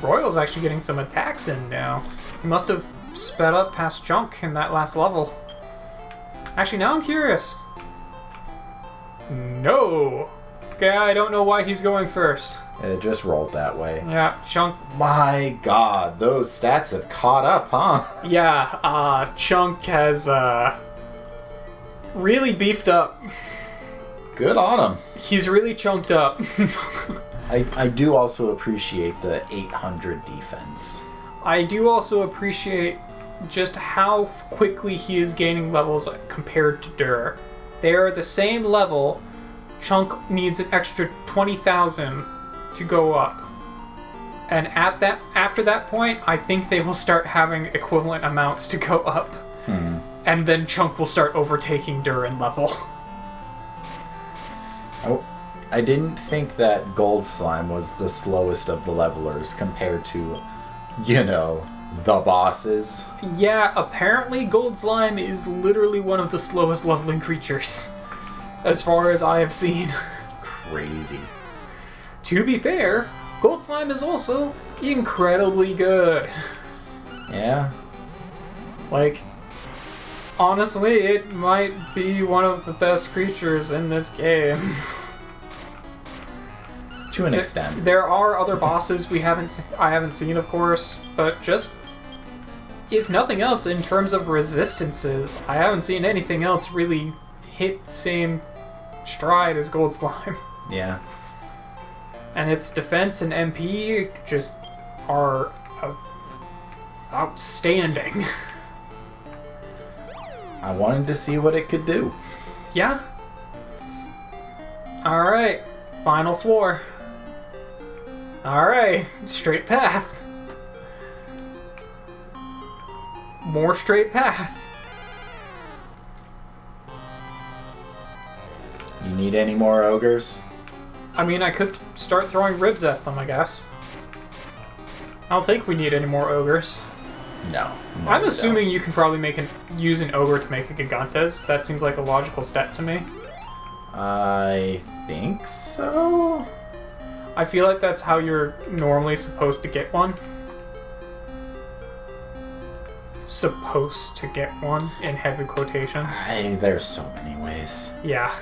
Royal's actually getting some attacks in now. He must have sped up past Chunk in that last level. Actually, now I'm curious. No. Okay, I don't know why he's going first. It just rolled that way. Yeah, Chunk. My god, those stats have caught up, huh? Yeah, Chunk has really beefed up. Good on him. He's really chunked up. I do also appreciate the 800 defense. I do also appreciate just how quickly he is gaining levels compared to Dur. They are the same level. Chunk needs an extra 20,000 to go up. And after that point, I think they will start having equivalent amounts to go up. And then Chunk will start overtaking Dur in level. I didn't think that Gold Slime was the slowest of the levelers compared to, the bosses. Yeah, apparently Gold Slime is literally one of the slowest leveling creatures, as far as I have seen. Crazy. To be fair, Gold Slime is also incredibly good. Yeah. Like, honestly, it might be one of the best creatures in this game. To an extent. There are other bosses I haven't seen, of course, but just, if nothing else, in terms of resistances, I haven't seen anything else really hit the same stride as Gold Slime. Yeah. And its defense and MP just are outstanding. I wanted to see what it could do. Yeah. Alright, final floor. Alright, straight path. More straight path. You need any more ogres? I mean, I could start throwing ribs at them, I guess. I don't think we need any more ogres. No. I'm assuming you can probably use an ogre to make a Gigantes. That seems like a logical step to me. I think so? I feel like that's how you're normally supposed to get one. Supposed to get one, in heavy quotations. There's so many ways. Yeah.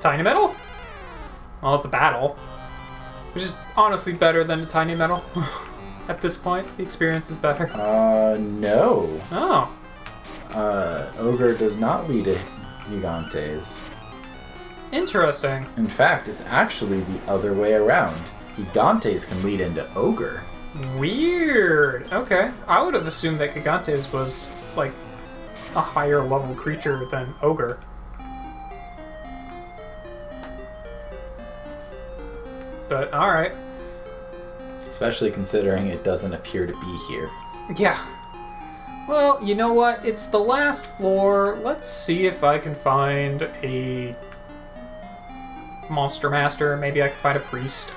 Tiny Metal? Well, it's a battle. Which is honestly better than a Tiny Metal. At this point, the experience is better. No. Oh. Ogre does not lead a Gigantes. Interesting. In fact, it's actually the other way around. Gigantes can lead into Ogre. Weird. Okay. I would have assumed that Gigantes was, like, a higher level creature than Ogre. But, alright. Especially considering it doesn't appear to be here. Yeah. Well, you know what? It's the last floor. Let's see if I can find a Monster Master. Maybe I can find a Priest.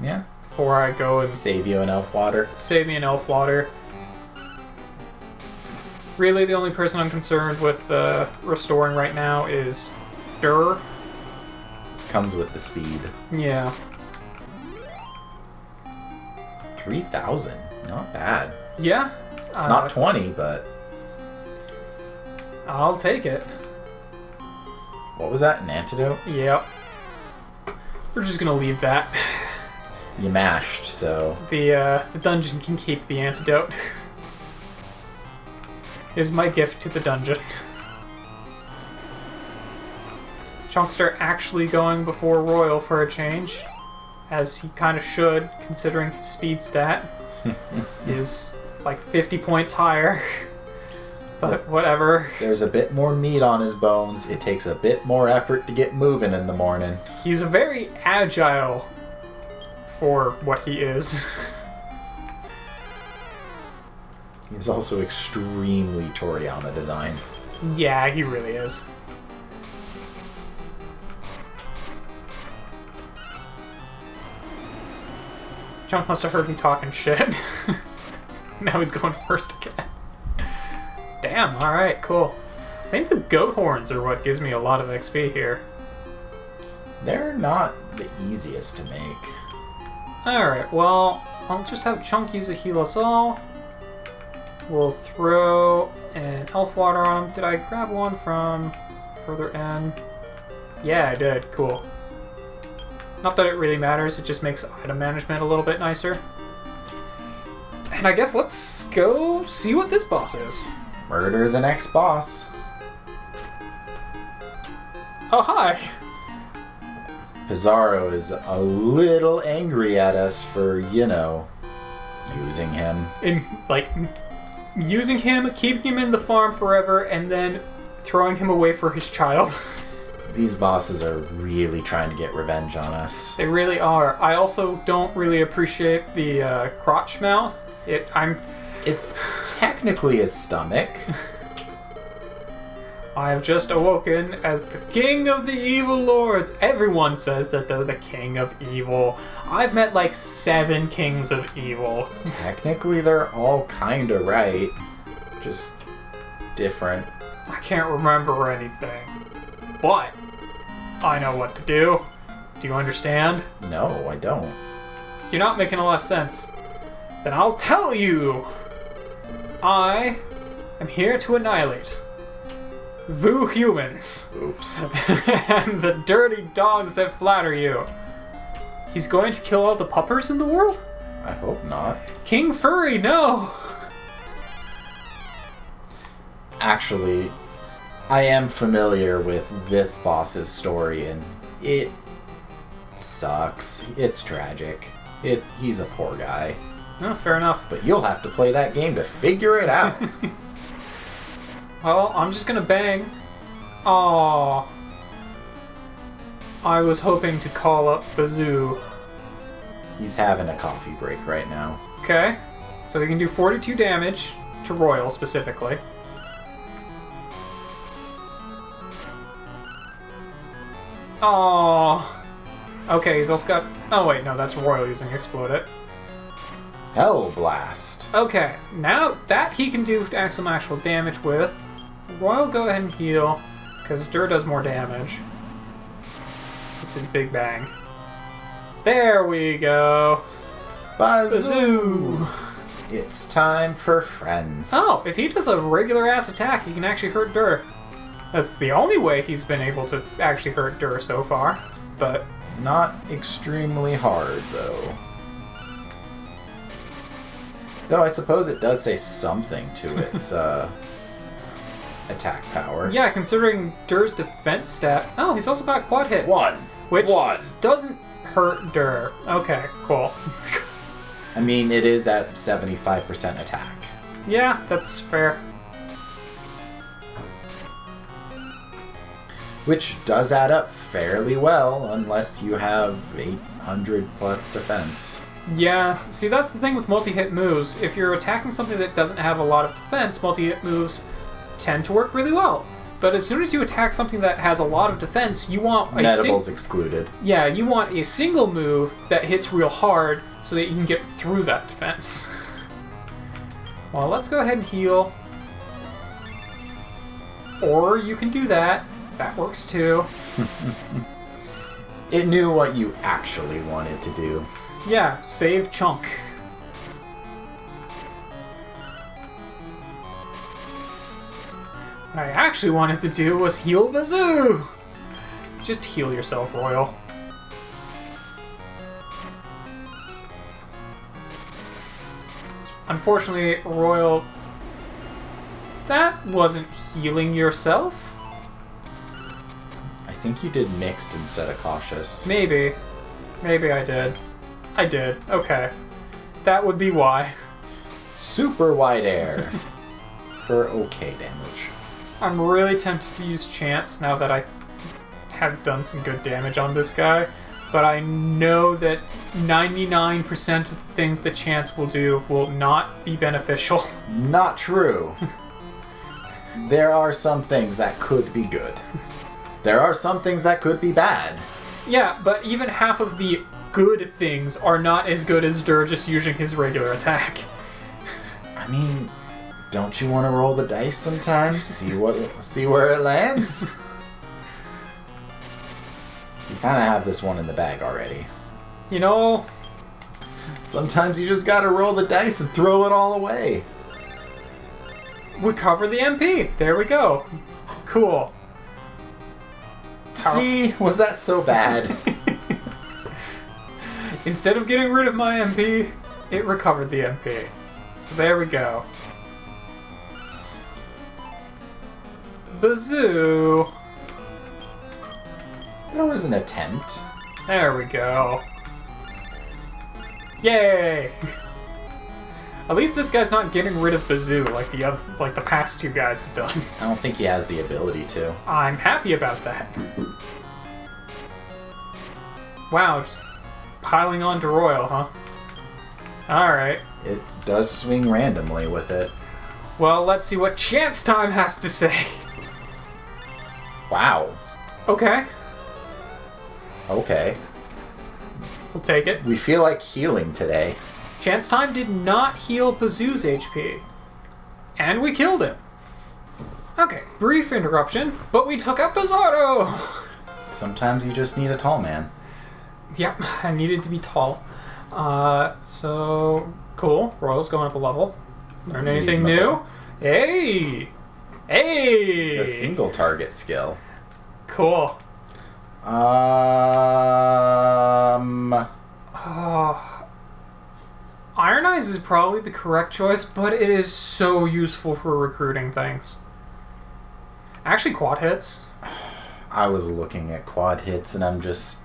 Yeah. Before I go and save you an elf water. Save me an elf water. Really, the only person I'm concerned with restoring right now is Dur. Comes with the speed. Yeah. 3,000. Not bad. Yeah. It's not 20, but... I'll take it. What was that? An antidote? Yep. We're just gonna leave that. You mashed, so... The dungeon can keep the antidote. Is my gift to the dungeon. Chunkster actually going before Royal for a change, as he kind of should, considering his speed stat is like 50 points higher. But whatever. There's a bit more meat on his bones. It takes a bit more effort to get moving in the morning. He's very agile for what he is. He's also extremely Toriyama designed. Yeah, he really is. Chunk must have heard me talking shit. Now he's going first again. Damn, alright, cool. I think the goat horns are what gives me a lot of XP here. They're not the easiest to make. Alright, well, I'll just have Chunk use a heal us all. We'll throw an elf water on him. Did I grab one from further in? Yeah, I did. Cool. Not that it really matters, it just makes item management a little bit nicer. And I guess let's go see what this boss is. Murder the next boss. Oh, hi! Pizarro is a little angry at us for, using him. Using him, keeping him in the farm forever, and then throwing him away for his child. These bosses are really trying to get revenge on us. They really are. I also don't really appreciate the crotch mouth. It's technically a stomach. I have just awoken as the king of the evil lords. Everyone says that they're the king of evil. I've met like 7 kings of evil. Technically, they're all kinda right. Just different. I can't remember anything. But I know what to do. Do you understand? No, I don't. You're not making a lot of sense. Then I'll tell you. I am here to annihilate Vu humans. Oops. And the dirty dogs that flatter you. He's going to kill all the puppers in the world? I hope not. King Furry, no! Actually, I am familiar with this boss's story, and it sucks. It's tragic. He's a poor guy. No, fair enough. But you'll have to play that game to figure it out. Well, I'm just gonna bang. Aww. I was hoping to call up Bazoo. He's having a coffee break right now. Okay. So he can do 42 damage to Royal specifically. Aww. Okay, he's also got... Oh wait, no, that's Royal using Explode It. Hell Blast. Okay, now that he can do some actual damage with, Royal, go ahead and heal, because Dur does more damage with his Big Bang. There we go. Bazoo! It's time for friends. Oh, if he does a regular ass attack, he can actually hurt Dur. That's the only way he's been able to actually hurt Dur so far, but... Not extremely hard, though. Though I suppose it does say something to its, attack power. Yeah, considering Dur's defense stat... Oh, he's also got quad hits. Which doesn't hurt Dur. Okay, cool. I mean, it is at 75% attack. Yeah, that's fair. Which does add up fairly well, unless you have 800 plus defense. Yeah, see, that's the thing with multi-hit moves. If you're attacking something that doesn't have a lot of defense, multi-hit moves tend to work really well. But as soon as you attack something that has a lot of defense, you want Netables excluded. Yeah, you want a single move that hits real hard so that you can get through that defense. Well, let's go ahead and heal. Or you can do that. That works too. It knew what you actually wanted to do. Yeah, save Chunk. What I actually wanted to do was heal Bazoo! Just heal yourself, Royal. Unfortunately, Royal... That wasn't healing yourself. I think you did mixed instead of cautious. Maybe. Maybe I did. I did. Okay. That would be why. Super wide air. For okay damage. I'm really tempted to use Chance now that I have done some good damage on this guy, but I know that 99% of the things that Chance will do will not be beneficial. Not true. There are some things that could be good. There are some things that could be bad. Yeah, but even half of the good things are not as good as Dur just using his regular attack. I mean, don't you want to roll the dice sometimes? See where it lands? You kind of have this one in the bag already. You know, Sometimes you just gotta roll the dice and throw it all away. Recover the MP. There we go. Cool. See? Was that so bad? Instead of getting rid of my MP, it recovered the MP. So there we go. Bazoo. There was an attempt. There we go. Yay! At least this guy's not getting rid of Bazoo like the past two guys have done. I don't think he has the ability to. I'm happy about that. Wow, just piling onto Royal, huh? Alright. It does swing randomly with it. Well, let's see what Chance Time has to say. Wow. Okay. Okay. We'll take it. We feel like healing today. Chance Time did not heal Bazoo's HP. And we killed him. Okay, brief interruption, but we took out Bizarro! Sometimes you just need a tall man. Yep, I needed to be tall. So, cool. Royal's going up a level. Learn anything Reasonable. new? Hey! Hey! The single target skill. Cool. Iron Eyes is probably the correct choice, but it is so useful for recruiting things. Actually, quad hits. I was looking at quad hits and I'm just...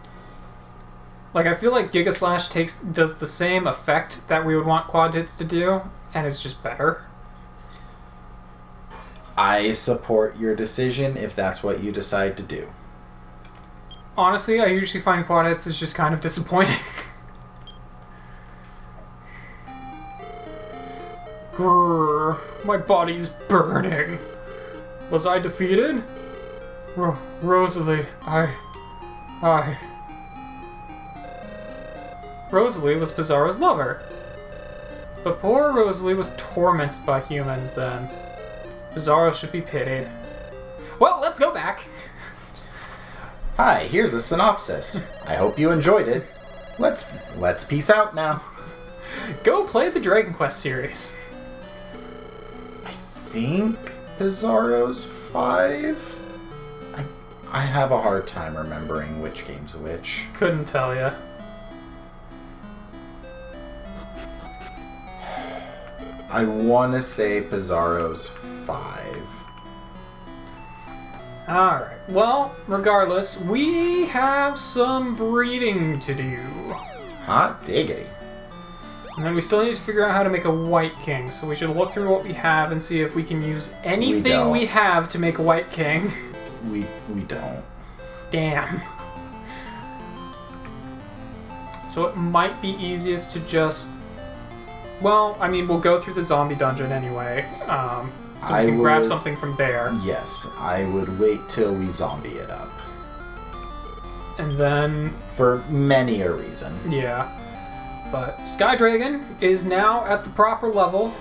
Like, I feel like Giga Slash does the same effect that we would want quad hits to do, and it's just better. I support your decision if that's what you decide to do. Honestly, I usually find quad hits is just kind of disappointing. Grrr, my body's burning. Was I defeated? Rosalie, Rosalie was Bizarro's lover. But poor Rosalie was tormented by humans then. Bizarro should be pitied. Well, let's go back. Hi, here's a synopsis. I hope you enjoyed it. Let's peace out now. Go play the Dragon Quest series. I think Bizarro's 5? I have a hard time remembering which game's which. Couldn't tell ya. I want to say Bizarro's 5. Alright, well, regardless, we have some breeding to do. Hot diggity. And then we still need to figure out how to make a White King, so we should look through what we have and see if we can use anything we have to make a White King. We don't. Damn. So it might be easiest to just... Well, I mean, we'll go through the zombie dungeon anyway, so we can grab something from there. Yes, I would wait till we zombie it up. And then... For many a reason. Yeah. But Sky Dragon is now at the proper level.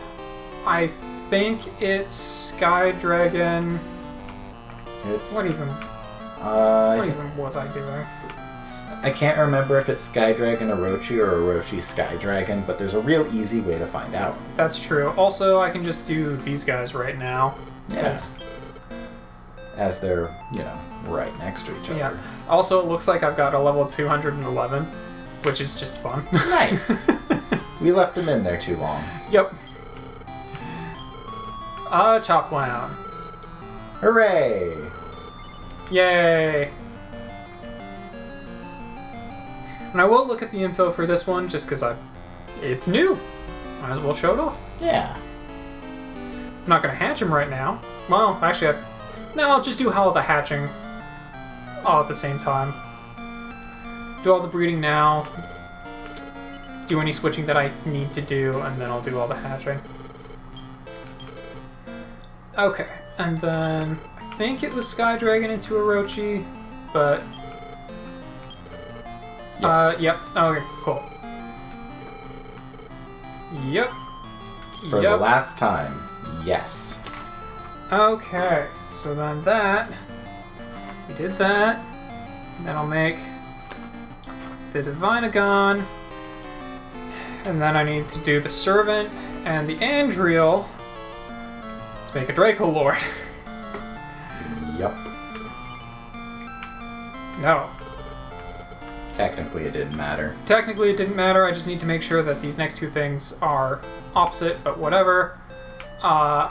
I think it's Sky Dragon... It's... What even was I doing? I can't remember if it's Sky Dragon Orochi or Orochi Sky Dragon, but there's a real easy way to find out. That's true. Also, I can just do these guys right now. Yes. As they're, right next to each other. Yeah. Also, it looks like I've got a level 211, which is just fun. Nice! We left them in there too long. Yep. Chop Clown. Hooray! Yay! And I will look at the info for this one just because it's new. Might as well show it off. Yeah. I'm not going to hatch him right now. Well, actually, I'll just do all the hatching all at the same time. Do all the breeding now. Do any switching that I need to do, and then I'll do all the hatching. Okay, and then I think it was Sky Dragon into Orochi, but... Yes. Yep. Okay, cool. Yep. For the last time, yes. Okay, so then we did that. Then I'll make the Divinagon. And then I need to do the servant and the Andriel to make a Draco Lord. Yup. No. Technically, it didn't matter. Technically, it didn't matter. I just need to make sure that these next two things are opposite, but whatever.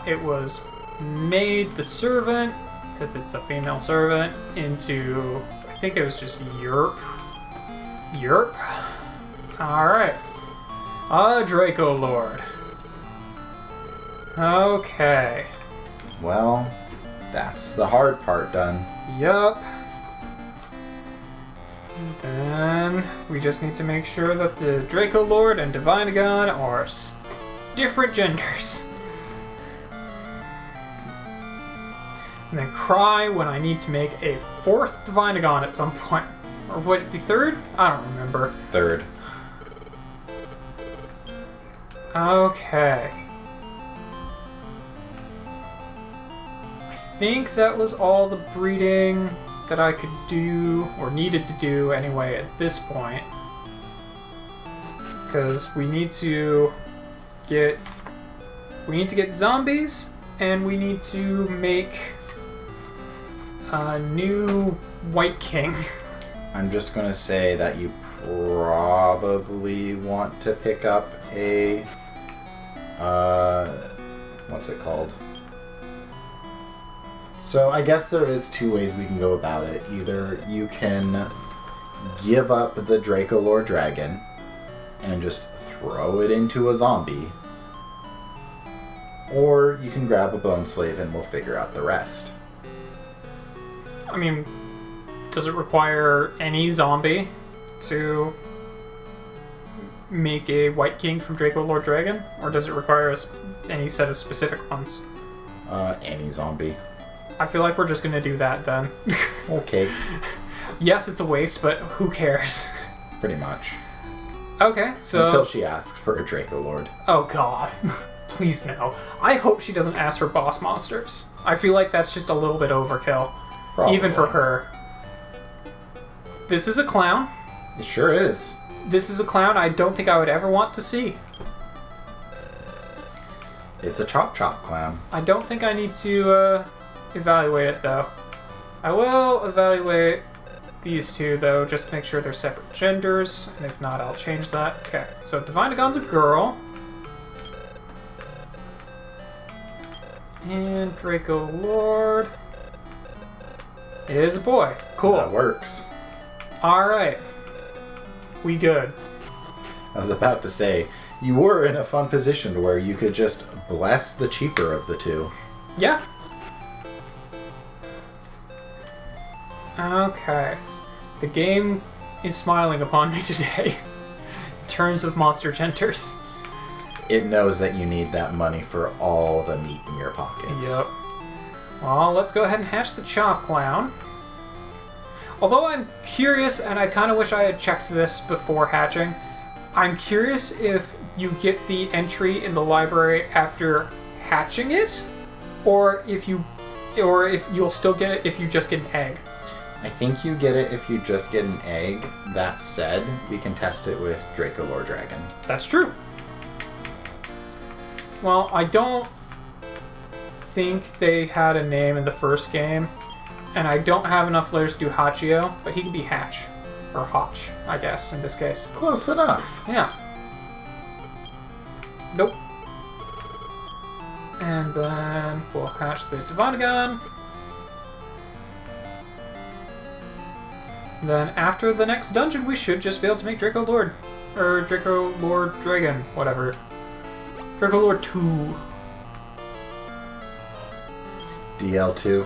It was made the servant, because it's a female servant, into, I think it was just Yerp. Yerp? Alright. A Draco Lord. Okay. Well, that's the hard part done. Yup. Then we just need to make sure that the Draco Lord and Divinagon are different genders. And then cry when I need to make a fourth Divinagon at some point. Or would it be third? I don't remember. Third. Okay. I think that was all the breeding that I could do, or needed to do anyway at this point. Because we need to get zombies, and we need to make a new White King. I'm just gonna say that you probably want to pick up a what's it called? So I guess there is two ways we can go about it. Either you can give up the Draco Lord Dragon and just throw it into a zombie, or you can grab a Bone Slave and we'll figure out the rest. I mean, does it require any zombie to make a White King from Draco Lord Dragon? Or does it require any set of specific ones? Any zombie. I feel like we're just gonna do that then. Okay. Yes, it's a waste, but who cares? Pretty much. Okay, so... Until she asks for a Draco Lord. Oh god. Please no. I hope she doesn't ask for boss monsters. I feel like that's just a little bit overkill. Probably. Even for her. This is a clown. It sure is. This is a clown I don't think I would ever want to see. It's a Chop Chop clown. I don't think I need to evaluate it though. I will evaluate these two though, just to make sure they're separate genders, and if not, I'll change that. Okay, so Divinagon's a girl. And Draco Lord is a boy. Cool. That works. Alright. We good. I was about to say, you were in a fun position where you could just bless the cheaper of the two. Yeah. Okay. The game is smiling upon me today. In terms of monster genders. It knows that you need that money for all the meat in your pockets. Yep. Well, let's go ahead and hatch the Chop Clown. Although I'm curious, and I kind of wish I had checked this before hatching, I'm curious if you get the entry in the library after hatching it, or if you'll still get it if you just get an egg. I think you get it if you just get an egg. That said, we can test it with Draco Lord Dragon. That's true. Well, I don't think they had a name in the first game, and I don't have enough layers to do Hachio, but he could be Hatch. Or Hotch, I guess, in this case. Close enough. Yeah. Nope. And then we'll hatch the Divinagon. Then after the next dungeon, we should just be able to make Draco Lord. Or Draco Lord Dragon, whatever. Draco Lord 2. DL2.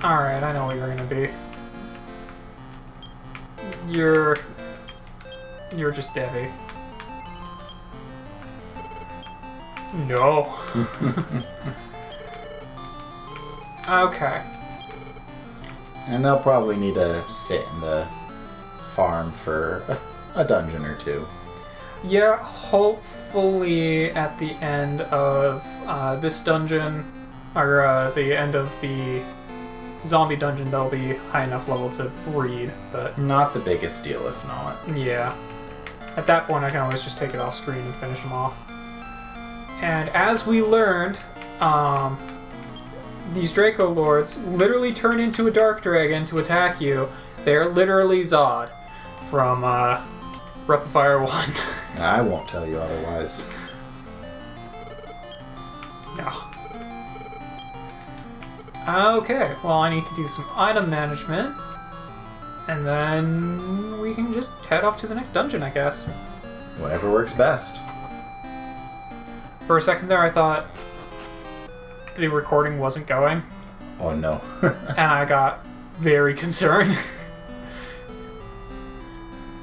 Alright, I know what you're gonna be. You're just Debbie. No. Okay. And they'll probably need to sit in the farm for a dungeon or two. Yeah, hopefully at the end of this dungeon, or the end of the zombie dungeon, they'll be high enough level to breed, but... Not the biggest deal, if not. Yeah. At that point, I can always just take it off screen and finish them off. And as we learned, these Draco Lords literally turn into a Dark Dragon to attack you. They're literally Zod from Breath of Fire 1. I won't tell you otherwise. No. Okay, well, I need to do some item management. And then we can just head off to the next dungeon, I guess. Whatever works best. For a second there, I thought the recording wasn't going. Oh, no. And I got very concerned.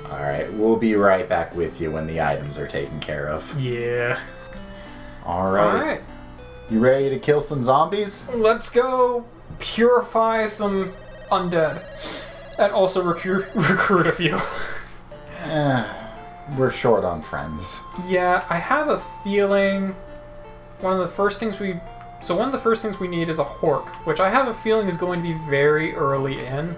Alright, we'll be right back with you when the items are taken care of. Yeah. Alright. You ready to kill some zombies? Let's go purify some undead. And also recruit a few. We're short on friends. Yeah, I have a feeling one of the first things we need is a Hork, which I have a feeling is going to be very early in.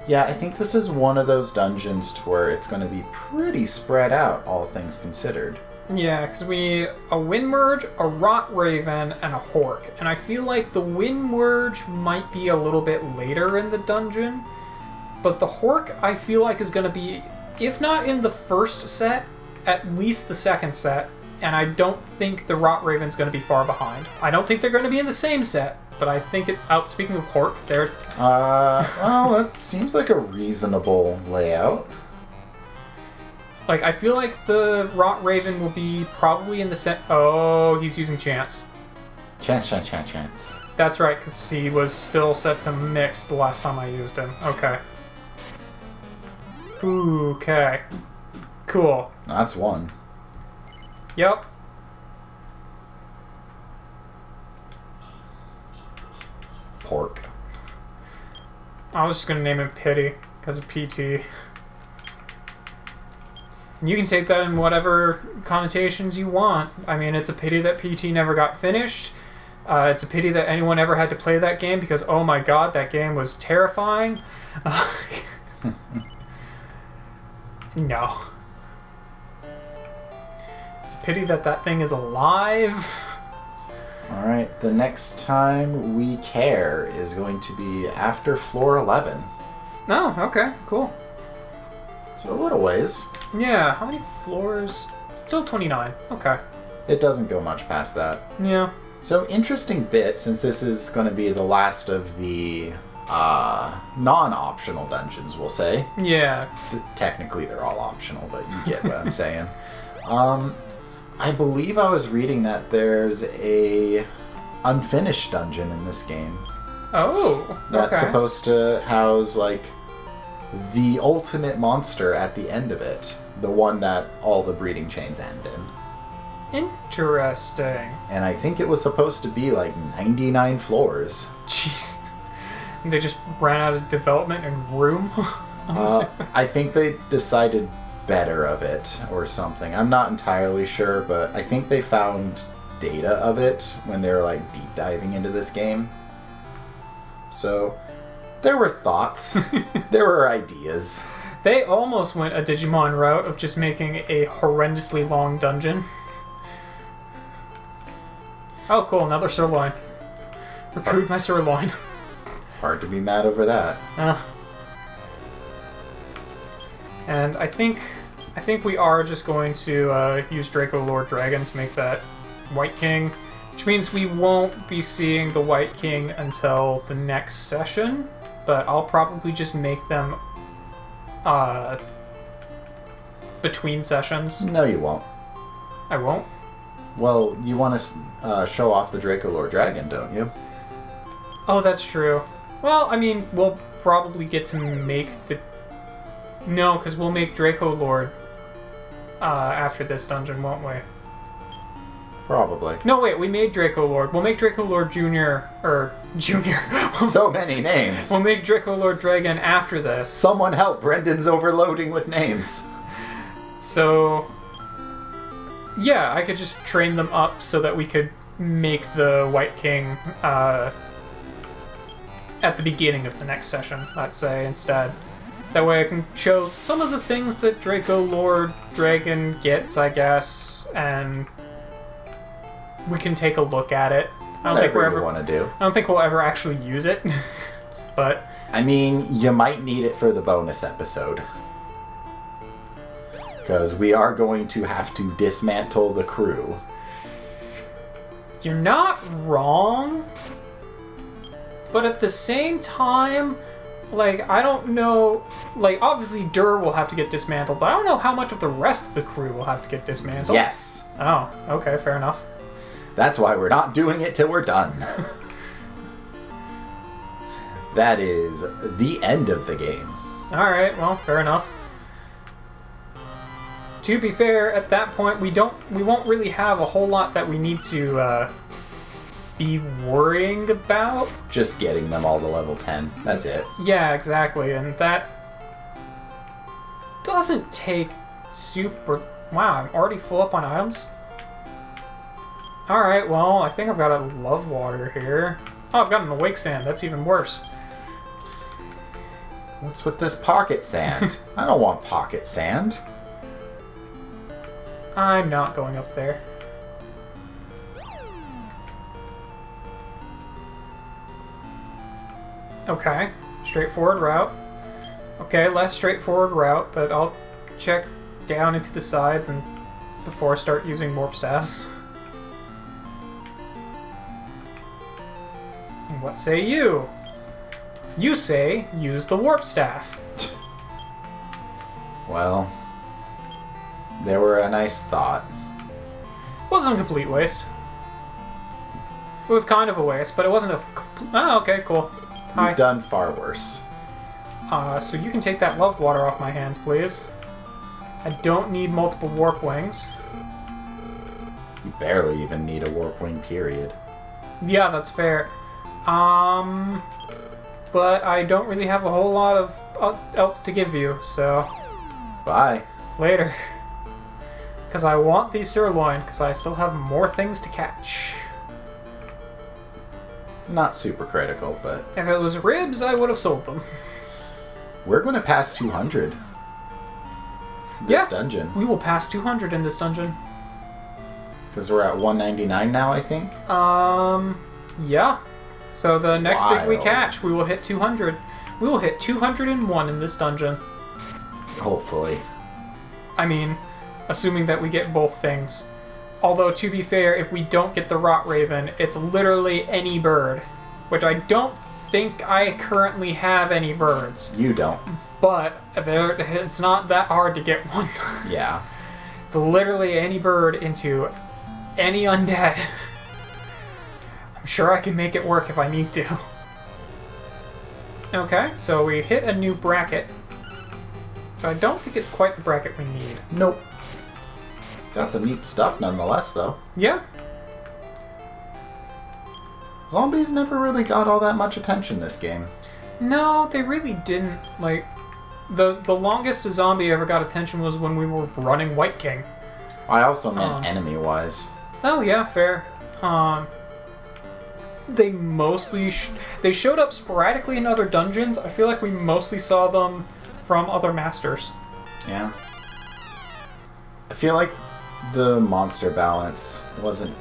Yeah, I think this is one of those dungeons to where it's going to be pretty spread out, all things considered. Yeah, because we need a Windmerge, a Rot Raven, and a Hork. And I feel like the Windmerge might be a little bit later in the dungeon, but the Hork I feel like is going to be, if not in the first set, at least the second set. And I don't think the Rot Raven's going to be far behind. I don't think they're going to be in the same set, but I think speaking of Hork, they're... Well, that seems like a reasonable layout. Like, I feel like the Rot Raven will be probably in the set... Oh, he's using Chance. Chance. That's right, because he was still set to mix the last time I used him. Okay. Okay. Cool. That's one. Yep. Pork. I was just going to name him Pity, because of PT. And you can take that in whatever connotations you want. I mean, it's a pity that PT never got finished. It's a pity that anyone ever had to play that game, because, oh my god, that game was terrifying. No. It's a pity that that thing is alive. Alright, the next time we care is going to be after floor 11. Oh, okay, cool. So a little ways. Yeah, how many floors? Still 29. Okay. It doesn't go much past that. Yeah. So interesting bit, since this is going to be the last of the non-optional dungeons, we'll say. Yeah. Technically they're all optional, but you get what I'm saying. I believe I was reading that there's a unfinished dungeon in this game. Oh, That's supposed to house, like, the ultimate monster at the end of it. The one that all the breeding chains end in. Interesting. And I think it was supposed to be, like, 99 floors. Jeez. They just ran out of development and room? I think they decided better of it or something. I'm not entirely sure, but I think they found data of it when they were, like, deep diving into this game. So there were thoughts. There were ideas. They almost went a Digimon route of just making a horrendously long dungeon. Oh, cool, another sirloin. Recruit my sirloin. Hard to be mad over that. And I think we are just going to use Draco Lord Dragon to make that White King, which means we won't be seeing the White King until the next session, but I'll probably just make them between sessions. No, you won't. I won't? Well, you want to show off the Draco Lord Dragon, don't you? Oh, that's true. Well, I mean, we'll probably get to make the... No, because we'll make Draco Lord after this dungeon, won't we? Probably. No, wait, we made Draco Lord. We'll make Draco Lord Junior, or Junior. So many names. We'll make Draco Lord Dragon after this. Someone help, Brendan's overloading with names. So, yeah, I could just train them up so that we could make the White King at the beginning of the next session, let's say, instead. That way I can show some of the things that Draco Lord Dragon gets, I guess, and we can take a look at it. I don't think we're ever want to do. I don't think we'll ever actually use it, but I mean, you might need it for the bonus episode. Because we are going to have to dismantle the crew. you're not wrong. But at the same time, like, I don't know, like, obviously Dur will have to get dismantled, but I don't know how much of the rest of the crew will have to get dismantled. Yes. Oh, okay, fair enough. That's why we're not doing it till we're done. That is the end of the game. Alright, well, fair enough. To be fair, at that point, we won't really have a whole lot that we need to, be worrying about. Just getting them all to level 10. That's it. Yeah, exactly, and that doesn't take super... Wow, I'm already full up on items? Alright, well, I think I've got a love water here. Oh, I've got an awake sand. That's even worse. What's with this pocket sand? I don't want pocket sand. I'm not going up there. Okay, straightforward route. Okay, less straightforward route, but I'll check down into the sides and before I start using warp staffs. What say you? You say use the warp staff. Well, they were a nice thought. Wasn't a complete waste. It was kind of a waste, but it wasn't a... Oh, okay, cool. Hi. You've done far worse. So you can take that love water off my hands, please. I don't need multiple warp wings. You barely even need a warp wing, period. Yeah, that's fair. But I don't really have a whole lot of else to give you, so... Bye. Later. Because I want the sirloin, because I still have more things to catch. Not super critical, but... If it was ribs, I would have sold them. We're going to pass 200. This dungeon. We will pass 200 in this dungeon. Because we're at 199 now, I think? Yeah. So the next thing we Wild. catch, we will hit 200. We will hit 201 in this dungeon. Hopefully. I mean, assuming that we get both things. Although, to be fair, if we don't get the Rot Raven, it's literally any bird. Which I don't think I currently have any birds. You don't. But it's not that hard to get one. Yeah. It's literally any bird into any undead. I'm sure I can make it work if I need to. Okay, so we hit a new bracket. But I don't think it's quite the bracket we need. Nope. Got some neat stuff nonetheless, though. Yeah. Zombies never really got all that much attention this game. No, they really didn't. Like, the longest a zombie ever got attention was when we were running White King. I also meant enemy-wise. Oh, yeah, fair. They mostly... they showed up sporadically in other dungeons. I feel like we mostly saw them from other masters. Yeah. I feel like the monster balance wasn't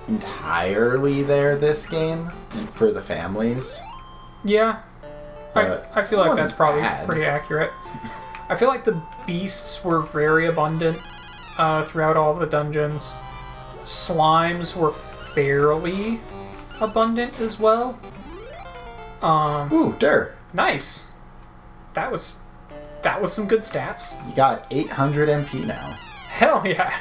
entirely there this game for the families. Yeah. I feel like that's probably bad. pretty accurate. I feel like the beasts were very abundant throughout all the dungeons. Slimes were fairly abundant as well. Ooh, Dur. Nice. That was some good stats. You got 800 MP now. Hell yeah.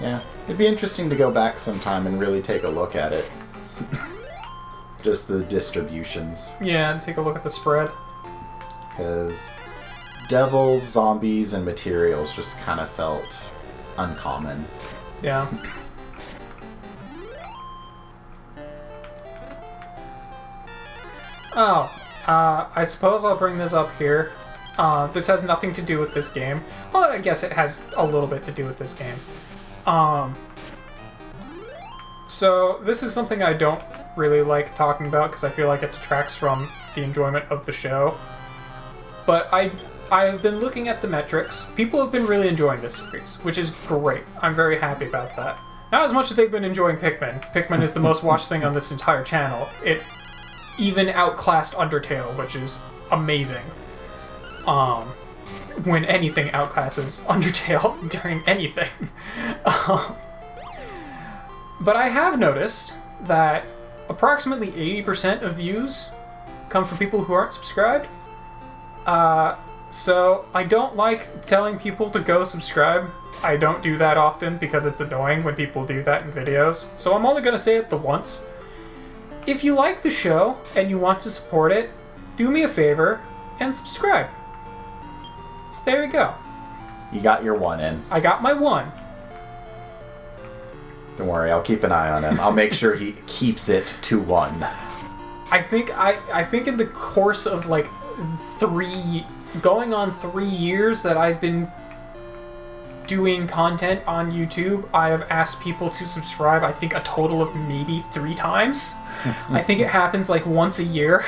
Yeah. It'd be interesting to go back sometime and really take a look at it. Just the distributions. Yeah, and take a look at the spread. Because devils, zombies, and materials just kind of felt uncommon. Yeah. Oh, I suppose I'll bring this up here. This has nothing to do with this game. Well, I guess it has a little bit to do with this game. So, this is something I don't really like talking about because I feel like it detracts from the enjoyment of the show. But I've been looking at the metrics. People have been really enjoying this series, which is great. I'm very happy about that. Not as much as they've been enjoying Pikmin. Pikmin is the most watched thing on this entire channel. It even outclassed Undertale, which is amazing. When anything outclasses Undertale during anything. But I have noticed that approximately 80% of views come from people who aren't subscribed. So I don't like telling people to go subscribe. I don't do that often because it's annoying when people do that in videos. So I'm only going to say it the once. If you like the show and you want to support it, do me a favor and subscribe. So there you go. You got your one in. I got my one. Don't worry, I'll keep an eye on him. I'll make sure he keeps it to one. I think in the course of like going on 3 years that I've been doing content on YouTube, I have asked people to subscribe, I think a total of maybe 3 times. I think it happens like once a year.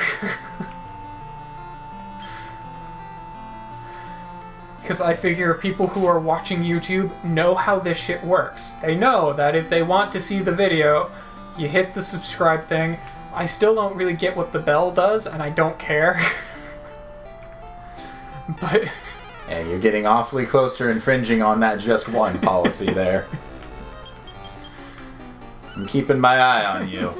Because I figure people who are watching YouTube know how this shit works. They know that if they want to see the video, you hit the subscribe thing. I still don't really get what the bell does, and I don't care. But... yeah, you're getting awfully close to infringing on that just one policy there. I'm keeping my eye on you.